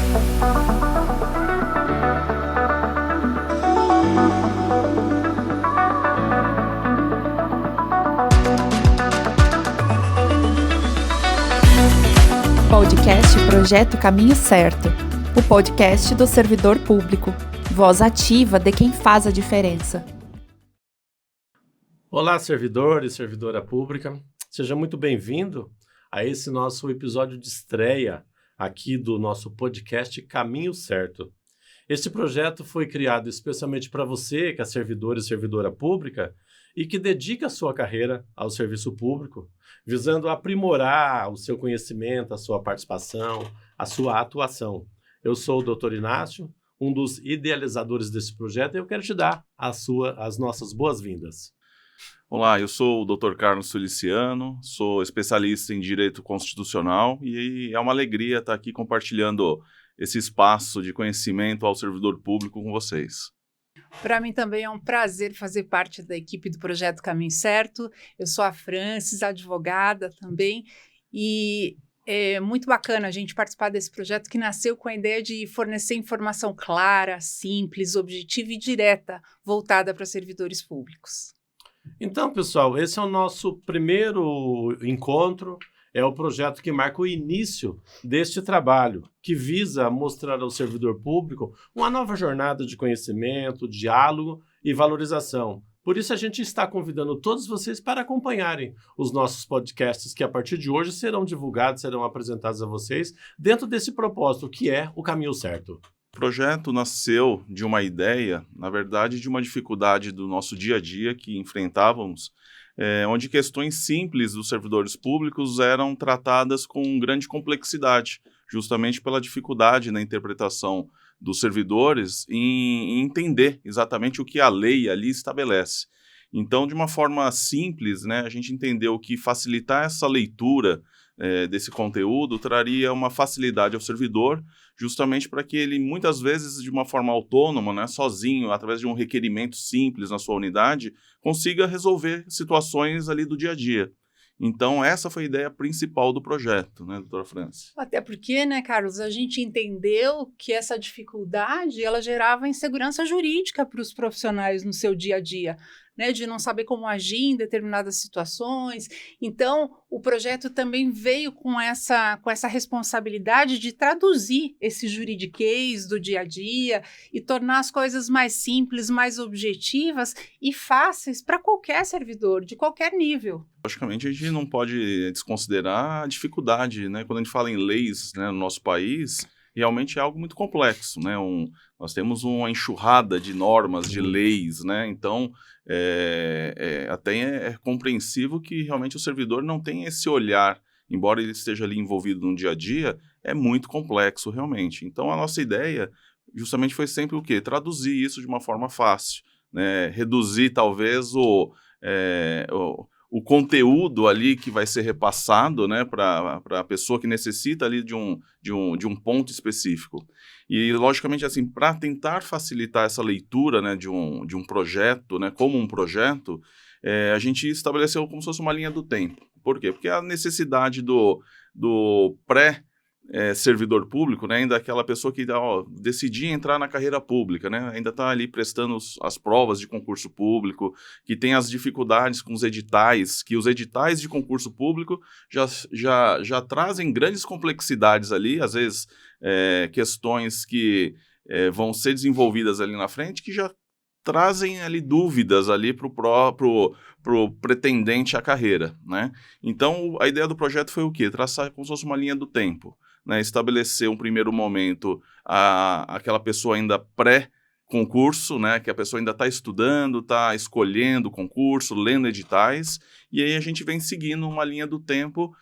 Podcast Projeto Caminho Certo, o podcast do servidor público, voz ativa de quem faz a diferença. Olá, servidor e servidora pública, seja muito bem-vindo a esse nosso episódio de estreia aqui do nosso podcast Caminho Certo. Este projeto foi criado especialmente para você, que é servidor e servidora pública, e que dedica a sua carreira ao serviço público, visando aprimorar o seu conhecimento, a sua participação, a sua atuação. Eu sou o Dr. Inácio, um dos idealizadores desse projeto, e eu quero te dar as nossas boas-vindas. Olá, eu sou o Dr. Carlos Feliciano, sou especialista em Direito Constitucional e é uma alegria estar aqui compartilhando esse espaço de conhecimento ao servidor público com vocês. Para mim também é um prazer fazer parte da equipe do Projeto Caminho Certo. Eu sou a Francis, advogada também, e é muito bacana a gente participar desse projeto que nasceu com a ideia de fornecer informação clara, simples, objetiva e direta, voltada para servidores públicos. Então, pessoal, esse é o nosso primeiro encontro, é o projeto que marca o início deste trabalho, que visa mostrar ao servidor público uma nova jornada de conhecimento, diálogo e valorização. Por isso, a gente está convidando todos vocês para acompanharem os nossos podcasts, que a partir de hoje serão divulgados, serão apresentados a vocês, dentro desse propósito, que é o caminho certo. O projeto nasceu de uma ideia, na verdade, de uma dificuldade do nosso dia a dia que enfrentávamos, onde questões simples dos servidores públicos eram tratadas com grande complexidade, justamente pela dificuldade na interpretação dos servidores em entender exatamente o que a lei ali estabelece. Então, de uma forma simples, né, a gente entendeu que facilitar essa leitura desse conteúdo traria uma facilidade ao servidor, justamente para que ele, muitas vezes, de uma forma autônoma, né, sozinho, através de um requerimento simples na sua unidade, consiga resolver situações ali do dia a dia. Então, essa foi a ideia principal do projeto, né, doutora Francis? Até porque, né, Carlos, a gente entendeu que essa dificuldade, ela gerava insegurança jurídica para os profissionais no seu dia a dia, né, de não saber como agir em determinadas situações. Então, o projeto também veio com essa responsabilidade de traduzir esse juridiquês do dia a dia e tornar as coisas mais simples, mais objetivas e fáceis para qualquer servidor, de qualquer nível. Logicamente, a gente não pode desconsiderar a dificuldade, né? Quando a gente fala em leis, né, no nosso país, realmente é algo muito complexo, né? Nós temos uma enxurrada de normas, de leis, né? Então, até é compreensível que realmente o servidor não tem esse olhar, embora ele esteja ali envolvido no dia a dia, é muito complexo realmente. Então, a nossa ideia justamente foi sempre o quê? Traduzir isso de uma forma fácil, né? Reduzir talvez o conteúdo ali que vai ser repassado, né, para a pessoa que necessita ali de um ponto específico. E, logicamente, assim, para tentar facilitar essa leitura, né, de um projeto, né, como um projeto, a gente estabeleceu como se fosse uma linha do tempo. Por quê? Porque a necessidade do servidor público, né, ainda aquela pessoa que decidir entrar na carreira pública, né, ainda está ali prestando as provas de concurso público, que tem as dificuldades com os editais, que os editais de concurso público já trazem grandes complexidades ali, às vezes questões que vão ser desenvolvidas ali na frente, que já trazem ali dúvidas ali para o pretendente à carreira, né? Então, a ideia do projeto foi o quê? Traçar como se fosse uma linha do tempo, né? Estabelecer um primeiro momento aquela pessoa ainda pré-concurso, né? Que a pessoa ainda está estudando, está escolhendo o concurso, lendo editais, e aí a gente vem seguindo uma linha do tempo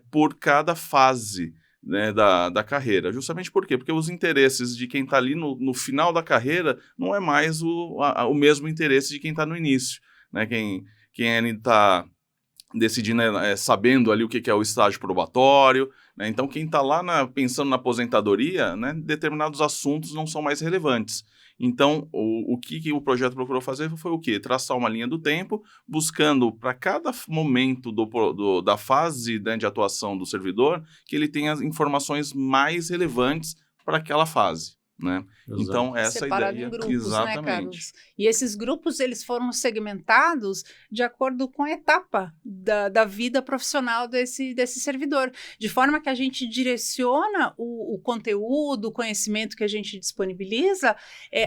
por cada fase, né, da carreira. Justamente por quê? Porque os interesses de quem está ali no final da carreira não é mais o mesmo interesse de quem está no início, né? Quem ainda está decidindo, sabendo ali o que é o estágio probatório, né? Então, quem está lá pensando na aposentadoria, né, determinados assuntos não são mais relevantes. Então, o que o projeto procurou fazer foi o quê? Traçar uma linha do tempo, buscando para cada momento da fase, né, de atuação do servidor, que ele tenha as informações mais relevantes para aquela fase, né? Exato. Então, essa Separado ideia, em grupos, exatamente. né, Carlos? E esses grupos, eles foram segmentados de acordo com a etapa da vida profissional desse servidor, de forma que a gente direciona o conteúdo, o conhecimento que a gente disponibiliza,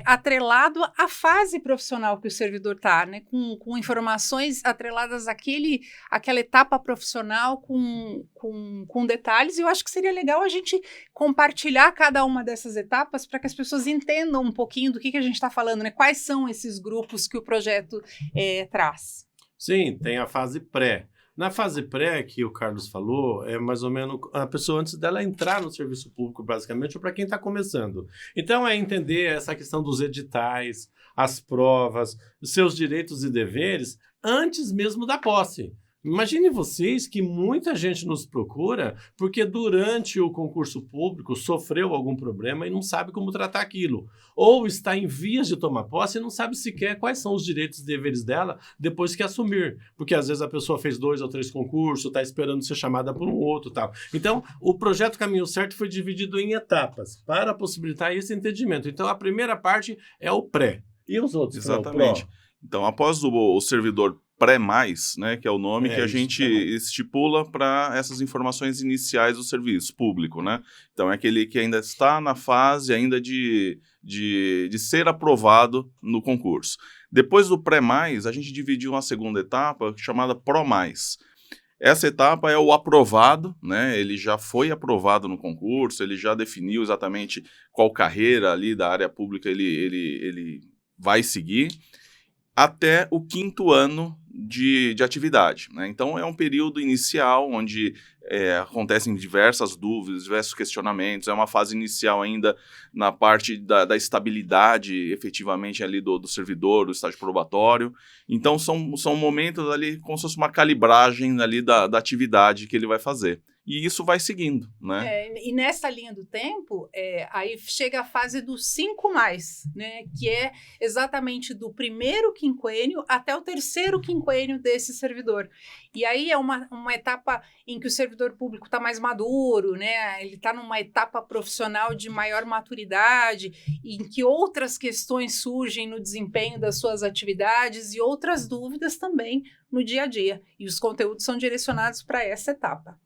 atrelado à fase profissional que o servidor está, né? Com informações atreladas àquela etapa profissional com detalhes, e eu acho que seria legal a gente compartilhar cada uma dessas etapas para que as pessoas entendam um pouquinho do que a gente está falando, né? Quais são esses grupos que o projeto traz? Sim, tem a fase pré. Na fase pré, que o Carlos falou, é mais ou menos a pessoa antes dela entrar no serviço público, basicamente, ou para quem está começando. Então, é entender essa questão dos editais, as provas, os seus direitos e deveres, antes mesmo da posse. Imagine vocês que muita gente nos procura porque durante o concurso público sofreu algum problema e não sabe como tratar aquilo. Ou está em vias de tomar posse e não sabe sequer quais são os direitos e deveres dela depois que assumir. Porque às vezes a pessoa fez 2 ou 3 concursos, está esperando ser chamada por um outro e tal. Então, o projeto Caminho Certo foi dividido em etapas para possibilitar esse entendimento. Então, a primeira parte é o pré. E os outros? Exatamente. Então, após o servidor pré-mais, né, que é o nome que a gente estipula para essas informações iniciais do serviço público, né? Então, é aquele que ainda está na fase ainda de ser aprovado no concurso. Depois do pré-mais, a gente dividiu uma segunda etapa chamada pró-mais. Essa etapa é o aprovado, né? Ele já foi aprovado no concurso, ele já definiu exatamente qual carreira ali da área pública ele vai seguir, até o 5º ano de atividade, né? Então, é um período inicial onde acontecem diversas dúvidas, diversos questionamentos, é uma fase inicial ainda na parte da estabilidade, efetivamente, ali do servidor, do estágio probatório. Então, são momentos ali como se fosse uma calibragem ali da atividade que ele vai fazer. E isso vai seguindo, né? E nessa linha do tempo, aí chega a fase do 5+, né? Que é exatamente do primeiro quinquênio até o terceiro quinquênio desse servidor. E aí é uma etapa em que o servidor público está mais maduro, né? Ele está numa etapa profissional de maior maturidade, em que outras questões surgem no desempenho das suas atividades e outras dúvidas também no dia a dia. E os conteúdos são direcionados para essa etapa.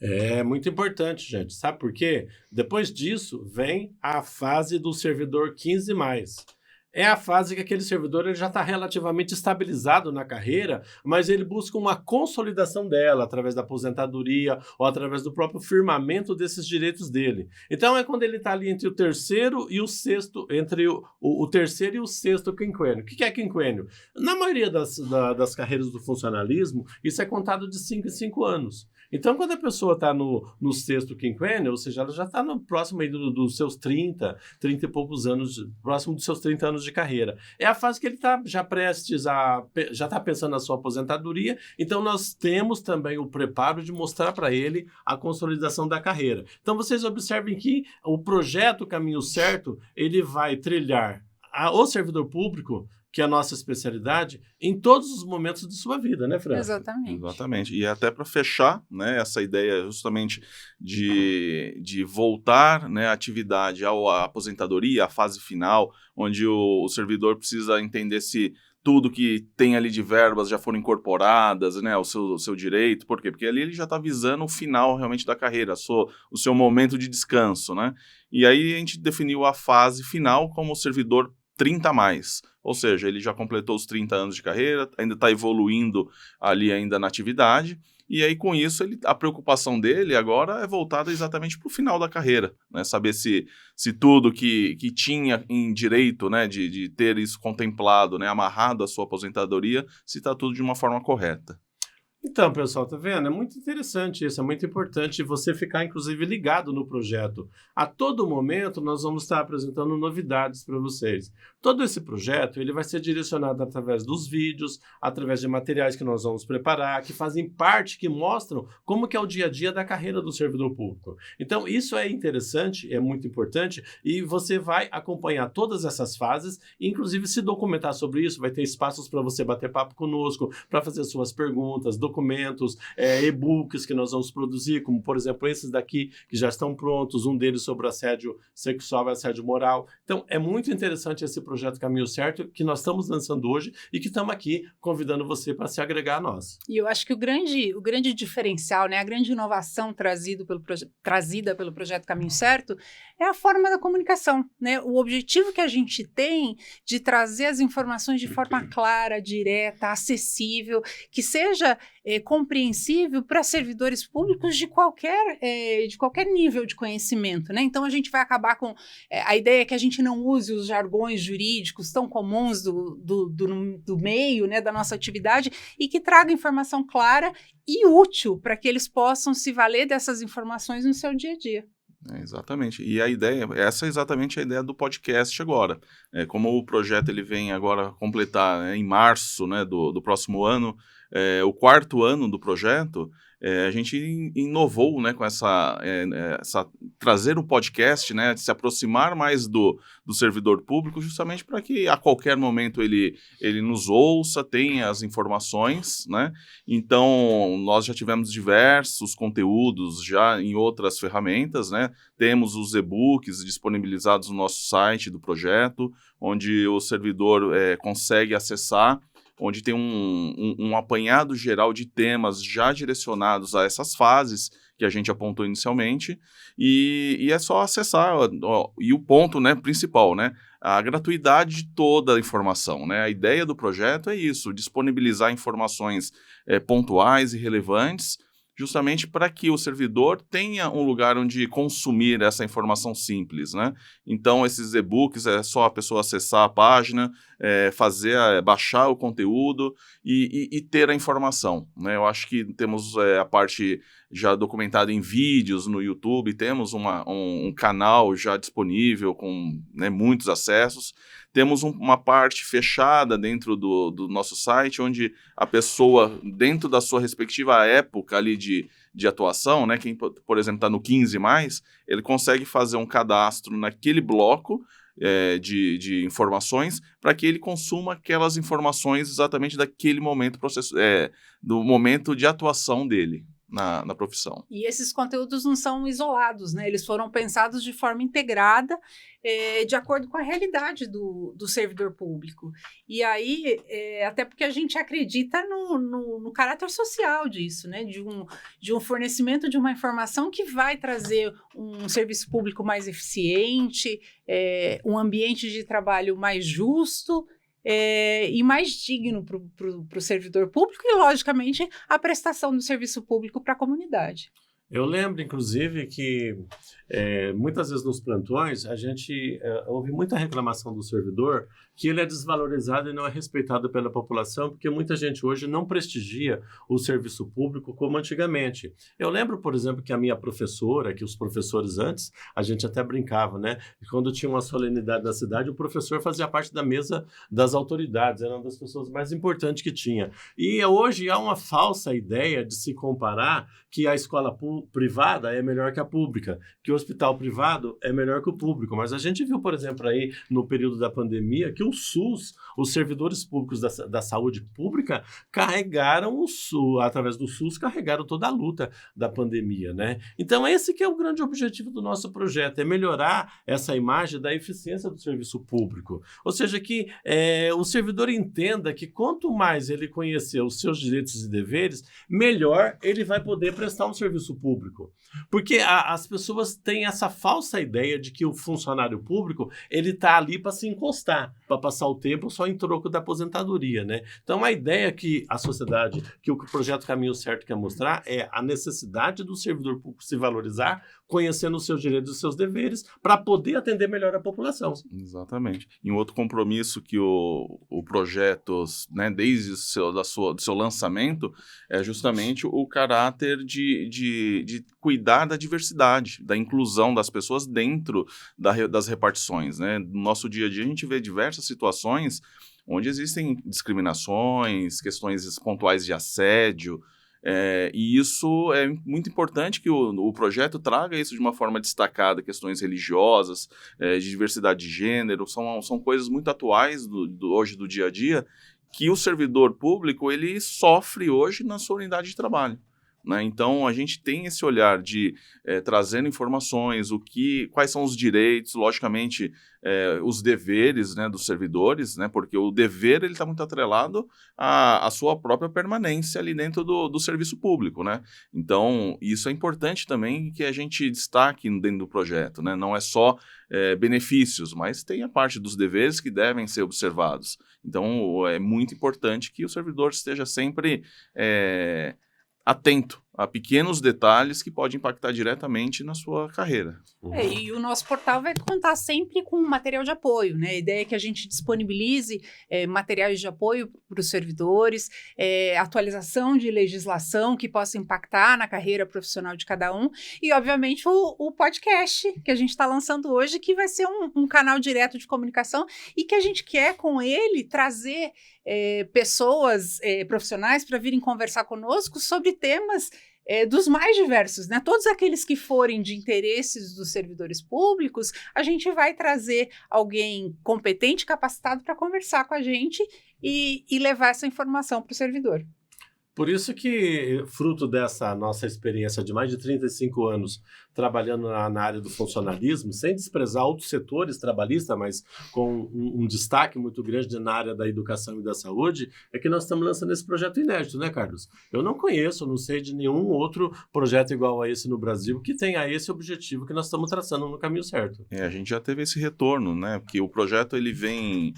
É muito importante, gente. Sabe por quê? Depois disso, vem a fase do servidor 15+. É a fase que aquele servidor ele já está relativamente estabilizado na carreira, mas ele busca uma consolidação dela através da aposentadoria ou através do próprio firmamento desses direitos dele. Então é quando ele está ali entre o terceiro e o sexto, entre o terceiro e o sexto quinquênio. O que é quinquênio? Na maioria das carreiras do funcionalismo, isso é contado de 5 em 5 anos. Então, quando a pessoa está no sexto quinquênio, ou seja, ela já está no próximo aí dos seus 30 e poucos anos, próximo dos seus 30 anos de carreira. É a fase que ele está já prestes já está pensando na sua aposentadoria, então nós temos também o preparo de mostrar para ele a consolidação da carreira. Então, vocês observem que o projeto Caminho Certo, ele vai trilhar o servidor público, que é a nossa especialidade, em todos os momentos de sua vida, né, Fran? Exatamente. E até para fechar, né, essa ideia justamente de voltar, né, a atividade à aposentadoria, à fase final, onde o servidor precisa entender se tudo que tem ali de verbas já foram incorporadas, né, o seu direito. Por quê? Porque ali ele já está visando o final realmente da carreira, o seu momento de descanso, né? E aí a gente definiu a fase final como o servidor 30+, ou seja, ele já completou os 30 anos de carreira, ainda está evoluindo ali ainda na atividade, e aí com isso a preocupação dele agora é voltada exatamente para o final da carreira, né? Saber se tudo que tinha em direito, né, de ter isso contemplado, né, amarrado à sua aposentadoria, se está tudo de uma forma correta. Então, pessoal, tá vendo? É muito interessante isso, é muito importante você ficar, inclusive, ligado no projeto. A todo momento, nós vamos estar apresentando novidades para vocês. Todo esse projeto, ele vai ser direcionado através dos vídeos, através de materiais que nós vamos preparar, que fazem parte, que mostram como que é o dia a dia da carreira do servidor público. Então, isso é interessante, é muito importante, e você vai acompanhar todas essas fases, e, inclusive, se documentar sobre isso, vai ter espaços para você bater papo conosco, para fazer suas perguntas, documentar documentos, e-books que nós vamos produzir, como, por exemplo, esses daqui que já estão prontos, um deles sobre assédio sexual e assédio moral. Então, é muito interessante esse projeto Caminho Certo que nós estamos lançando hoje e que estamos aqui convidando você para se agregar a nós. E eu acho que o grande diferencial, né, a grande inovação trazida pelo projeto Caminho Certo é a forma da comunicação, né? O objetivo que a gente tem de trazer as informações de forma clara, direta, acessível, que seja compreensível para servidores públicos de qualquer nível de conhecimento, né? Então, a gente vai acabar com a ideia que a gente não use os jargões jurídicos tão comuns do meio, né, da nossa atividade, e que traga informação clara e útil para que eles possam se valer dessas informações no seu dia a dia. Exatamente. E essa é exatamente a ideia do podcast agora. Como o projeto ele vem agora completar, né, em março, né, do próximo ano, o 4º ano do projeto, a gente inovou, né, com trazer o podcast, né, se aproximar mais do servidor público, justamente para que a qualquer momento ele nos ouça, tenha as informações, né? Então, nós já tivemos diversos conteúdos já em outras ferramentas, né? Temos os e-books disponibilizados no nosso site do projeto, onde o servidor consegue acessar, onde tem um apanhado geral de temas já direcionados a essas fases que a gente apontou inicialmente, e é só acessar, e o ponto, né, principal, né, a gratuidade de toda a informação, né? A ideia do projeto é isso, disponibilizar informações pontuais e relevantes, justamente para que o servidor tenha um lugar onde consumir essa informação simples, né? Então, esses e-books é só a pessoa acessar a página, baixar o conteúdo e ter a informação, né? Eu acho que temos a parte já documentada em vídeos no YouTube, temos um canal já disponível com, né, muitos acessos. Temos uma parte fechada dentro do nosso site, onde a pessoa, dentro da sua respectiva época ali de atuação, né, quem, por exemplo, está no 15+, ele consegue fazer um cadastro naquele bloco de informações para que ele consuma aquelas informações exatamente daquele momento, do momento de atuação dele na profissão. E esses conteúdos não são isolados, né? Eles foram pensados de forma integrada, de acordo com a realidade do servidor público. E aí, até porque a gente acredita no caráter social disso, né? De um fornecimento de uma informação que vai trazer um serviço público mais eficiente, um ambiente de trabalho mais justo, e mais digno para o servidor público e, logicamente, a prestação do serviço público para a comunidade. Eu lembro, inclusive, que muitas vezes nos plantões a gente ouve muita reclamação do servidor que ele é desvalorizado e não é respeitado pela população, porque muita gente hoje não prestigia o serviço público como antigamente. Eu lembro, por exemplo, que a minha professora, que os professores antes, a gente até brincava, né? E quando tinha uma solenidade na cidade, o professor fazia parte da mesa das autoridades, era uma das pessoas mais importantes que tinha. E hoje há uma falsa ideia de se comparar que a escola privada é melhor que a pública, que o hospital privado é melhor que o público. Mas a gente viu, por exemplo, aí no período da pandemia, que o SUS, os servidores públicos da saúde pública, carregaram através do SUS, carregaram toda a luta da pandemia, né? Então, esse que é o grande objetivo do nosso projeto, é melhorar essa imagem da eficiência do serviço público. Ou seja, que o servidor entenda que quanto mais ele conhecer os seus direitos e deveres, melhor ele vai poder prestar um serviço público. Porque as pessoas têm essa falsa ideia de que o funcionário público ele está ali para se encostar, para passar o tempo só em troco da aposentadoria, né? Então, a ideia que a sociedade, que o projeto Caminho Certo quer mostrar é a necessidade do servidor público se valorizar, conhecendo os seus direitos e os seus deveres, para poder atender melhor a população. Exatamente. E um outro compromisso que o projeto, né, desde do seu lançamento, é justamente o caráter de cuidar da diversidade, da inclusão das pessoas dentro das repartições, né? No nosso dia a dia, a gente vê diversas situações onde existem discriminações, questões pontuais de assédio, e isso é muito importante que o projeto traga isso de uma forma destacada, questões religiosas, de diversidade de gênero, são coisas muito atuais hoje do dia a dia, que o servidor público ele sofre hoje na sua unidade de trabalho. Né? Então, a gente tem esse olhar de trazendo informações, quais são os direitos, logicamente, os deveres, né, dos servidores, né, porque o dever está muito atrelado à sua própria permanência ali dentro do serviço público. Né? Então, isso é importante também que a gente destaque dentro do projeto. Né? Não é só benefícios, mas tem a parte dos deveres que devem ser observados. Então, é muito importante que o servidor esteja sempre atento a pequenos detalhes que podem impactar diretamente na sua carreira. E o nosso portal vai contar sempre com material de apoio, né? A ideia é que a gente disponibilize materiais de apoio para os servidores, atualização de legislação que possa impactar na carreira profissional de cada um e, obviamente, o podcast que a gente está lançando hoje, que vai ser um canal direto de comunicação e que a gente quer, com ele, trazer pessoas profissionais para virem conversar conosco sobre temas dos mais diversos, né? Todos aqueles que forem de interesses dos servidores públicos, a gente vai trazer alguém competente, capacitado para conversar com a gente e levar essa informação para o servidor. Por isso que, fruto dessa nossa experiência de mais de 35 anos trabalhando na área do funcionalismo, sem desprezar outros setores trabalhistas, mas com um destaque muito grande na área da educação e da saúde, é que nós estamos lançando esse projeto inédito, né, Carlos? Eu não conheço, não sei de nenhum outro projeto igual a esse no Brasil que tenha esse objetivo que nós estamos traçando no caminho certo. A gente já teve esse retorno, né? Porque o projeto ele vem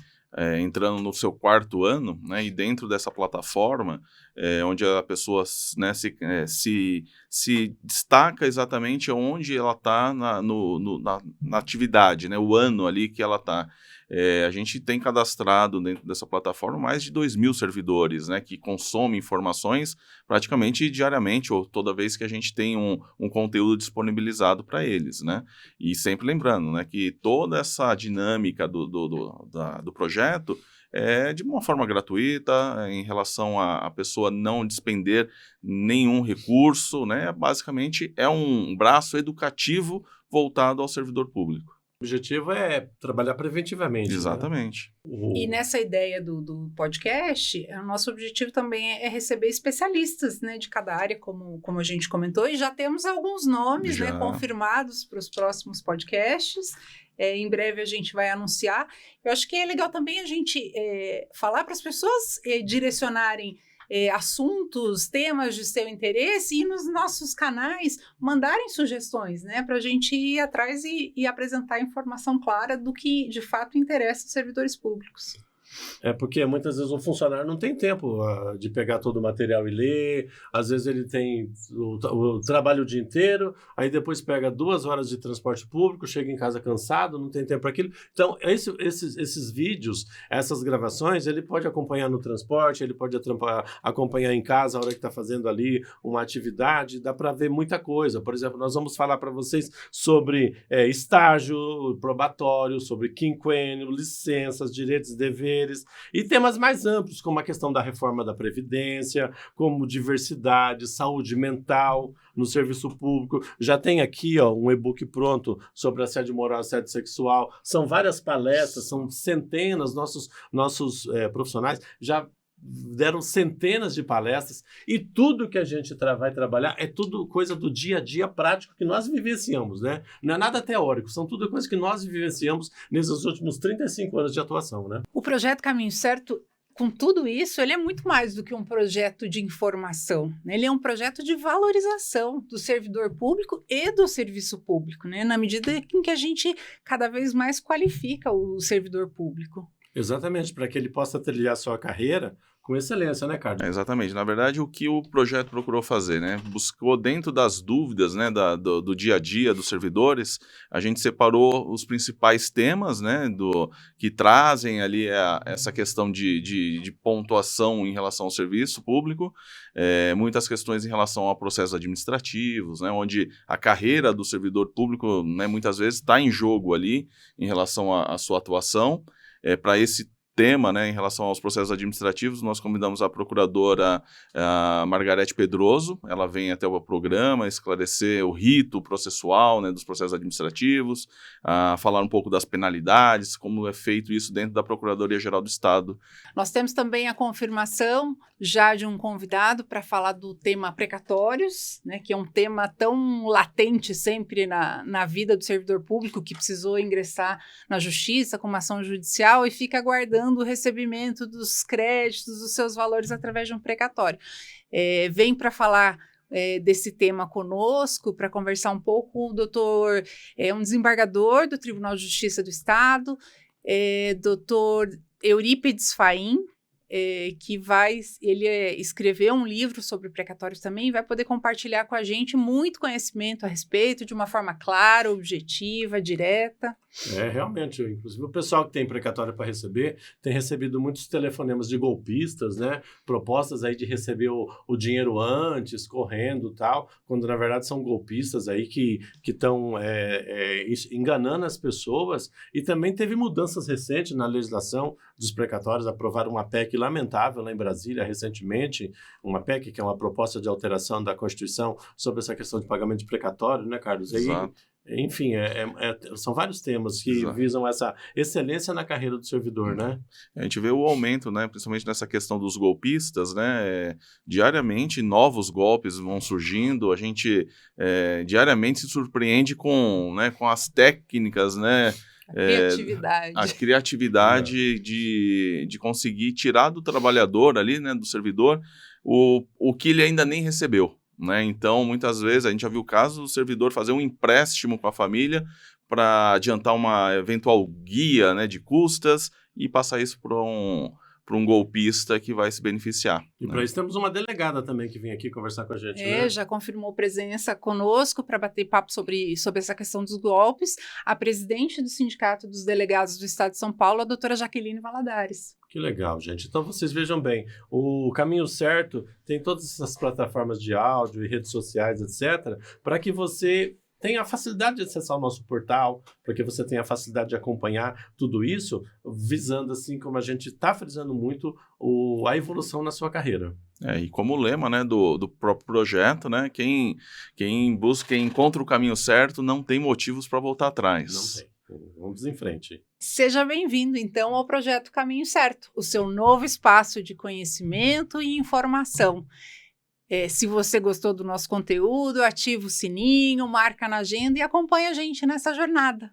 entrando no seu 4º ano, né, e dentro dessa plataforma, onde a pessoa, né, se destaca exatamente onde ela está na atividade, né, o ano ali que ela está. A gente tem cadastrado dentro dessa plataforma mais de 2.000 servidores, né, que consomem informações praticamente diariamente ou toda vez que a gente tem um conteúdo disponibilizado para eles. Né? E sempre lembrando, né, que toda essa dinâmica do projeto é de uma forma gratuita, em relação a pessoa não despender nenhum recurso, né? Basicamente é um braço educativo voltado ao servidor público. O objetivo é trabalhar preventivamente. Exatamente. Né? E nessa ideia do podcast, o nosso objetivo também é receber especialistas, né, de cada área, como a gente comentou, e já temos alguns nomes, né, confirmados para os próximos podcasts. Em breve a gente vai anunciar. Eu acho que é legal também a gente falar para as pessoas direcionarem assuntos, temas de seu interesse e nos nossos canais mandarem sugestões, né, para a gente ir atrás e apresentar informação clara do que de fato interessa os servidores públicos. Porque muitas vezes o funcionário não tem tempo de pegar todo o material e ler, às vezes ele tem o trabalho o dia inteiro, aí depois pega 2 horas de transporte público, chega em casa cansado, não tem tempo para aquilo. Então, esses vídeos, essas gravações, ele pode acompanhar no transporte, ele pode acompanhar em casa a hora que está fazendo ali uma atividade, dá para ver muita coisa. Por exemplo, nós vamos falar para vocês sobre estágio probatório, sobre quinquênio, licenças, direitos e deveres, e temas mais amplos, como a questão da reforma da Previdência, como diversidade, saúde mental no serviço público. Já tem aqui um e-book pronto sobre assédio moral e assédio sexual. São várias palestras, são centenas, nossos profissionais já deram centenas de palestras, e tudo que a gente vai trabalhar é tudo coisa do dia a dia prático que nós vivenciamos, né? Não é nada teórico, são tudo coisas que nós vivenciamos nesses últimos 35 anos de atuação, né? O projeto Caminho Certo, com tudo isso, ele é muito mais do que um projeto de informação, né? Ele é um projeto de valorização do servidor público e do serviço público, né? Na medida em que a gente cada vez mais qualifica o servidor público. Exatamente, para que ele possa trilhar sua carreira com excelência, né, Carlos? Exatamente. Na verdade, o que o projeto procurou fazer, né? Buscou, dentro das dúvidas, né, do dia a dia dos servidores, a gente separou os principais temas, né, que trazem ali essa questão de pontuação em relação ao serviço público, muitas questões em relação a processos administrativos, né, onde a carreira do servidor público, né, muitas vezes está em jogo ali em relação à sua atuação. Para esse tema, né, em relação aos processos administrativos, nós convidamos a procuradora Margarete Pedroso. Ela vem até o programa esclarecer o rito processual, né, dos processos administrativos, falar um pouco das penalidades, como é feito isso dentro da Procuradoria-Geral do Estado. Nós temos também a confirmação já de um convidado para falar do tema precatórios, né, que é um tema tão latente sempre na vida do servidor público, que precisou ingressar na justiça com uma ação judicial e fica aguardando o recebimento dos créditos, dos seus valores através de um precatório. Vem para falar desse tema conosco, para conversar um pouco, o doutor um desembargador do Tribunal de Justiça do Estado, doutor Eurípides Faim, ele escreveu um livro sobre precatórios também e vai poder compartilhar com a gente muito conhecimento a respeito de uma forma clara, objetiva, direta. Realmente, inclusive o pessoal que tem precatório para receber tem recebido muitos telefonemas de golpistas, né? Propostas aí de receber o dinheiro antes, correndo e tal, quando na verdade são golpistas aí que estão enganando as pessoas. E também teve mudanças recentes na legislação dos precatórios, aprovaram uma PEC lamentável lá em Brasília recentemente, uma PEC que é uma proposta de alteração da Constituição sobre essa questão de pagamento de precatório, né, Carlos? Exato. Enfim, são vários temas que Exato. visam essa excelência na carreira do servidor, né? A gente vê o aumento, né, principalmente nessa questão dos golpistas, né? Diariamente novos golpes vão surgindo, a gente diariamente se surpreende com as técnicas, né? A criatividade de conseguir tirar do trabalhador ali, né, do servidor, o que ele ainda nem recebeu. Né? Então, muitas vezes, a gente já viu o caso do servidor fazer um empréstimo com a família para adiantar uma eventual guia, né, de custas e passar isso para um golpista que vai se beneficiar. E para isso temos uma delegada também que vem aqui conversar com a gente. Já confirmou presença conosco para bater papo sobre essa questão dos golpes, a presidente do Sindicato dos Delegados do Estado de São Paulo, a doutora Jaqueline Valadares. Que legal, gente. Então, vocês vejam bem, o Caminho Certo tem todas essas plataformas de áudio e redes sociais, etc., para que você tenha a facilidade de acessar o nosso portal, para que você tenha a facilidade de acompanhar tudo isso, visando, assim, como a gente está frisando muito, a evolução na sua carreira. E como lema, né, do próprio projeto, né, quem encontra o caminho certo não tem motivos para voltar atrás. Não tem. Vamos em frente. Seja bem-vindo, então, ao Projeto Caminho Certo, o seu novo espaço de conhecimento e informação. Se você gostou do nosso conteúdo, ativa o sininho, marca na agenda e acompanha a gente nessa jornada.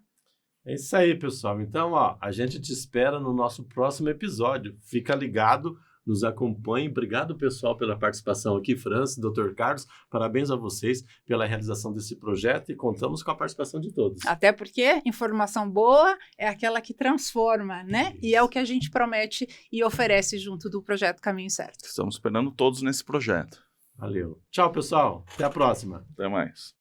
É isso aí, pessoal. Então, a gente te espera no nosso próximo episódio. Fica ligado, nos acompanhe. Obrigado, pessoal, pela participação aqui, Francis, Dr. Carlos. Parabéns a vocês pela realização desse projeto e contamos com a participação de todos. Até porque informação boa é aquela que transforma, né? E é o que a gente promete e oferece junto do Projeto Caminho Certo. Estamos esperando todos nesse projeto. Valeu. Tchau, pessoal. Até a próxima. Até mais.